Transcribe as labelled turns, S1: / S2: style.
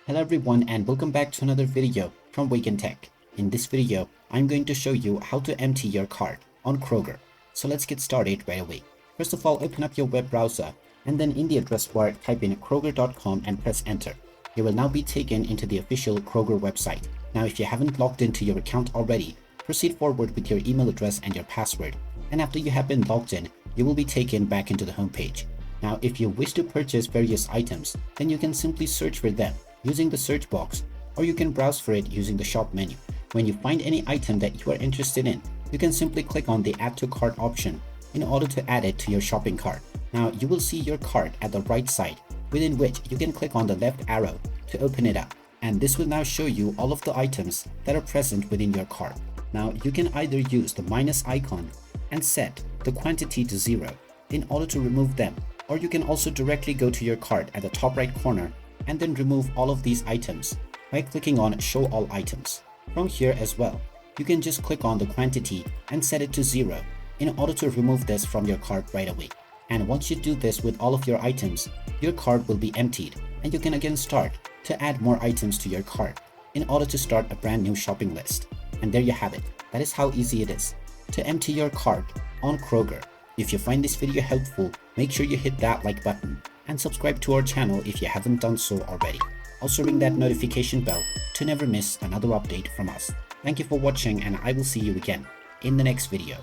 S1: Hello everyone and welcome back to another video from Wake&Tech. In this video, I'm going to show you how to empty your cart on Kroger. So let's get started right away. First of all, open up your web browser and then in the address bar type in kroger.com and press enter. You will now be taken into the official Kroger website. Now if you haven't logged into your account already, proceed forward with your email address and your password. And after you have been logged in, you will be taken back into the homepage. Now if you wish to purchase various items, then you can simply search for them using the search box, or you can browse for it using the shop menu. When you find any item that you are interested in, you can simply click on the add to cart option in order to add it to your shopping cart. Now you will see your cart at the right side, within which you can click on the left arrow to open it up, and this will now show you all of the items that are present within your cart. Now you can either use the minus icon and set the quantity to 0 in order to remove them, or you can also directly go to your cart at the top right corner and then remove all of these items by clicking on show all items. From here as well, you can just click on the quantity and set it to 0 in order to remove this from your cart right away. And once you do this with all of your items, your cart will be emptied and you can again start to add more items to your cart in order to start a brand new shopping list. And there you have it. That is how easy it is to empty your cart on Kroger. If you find this video helpful, make sure you hit that like button and subscribe to our channel if you haven't done so already. Also ring that notification bell to never miss another update from us. Thank you for watching and I will see you again in the next video.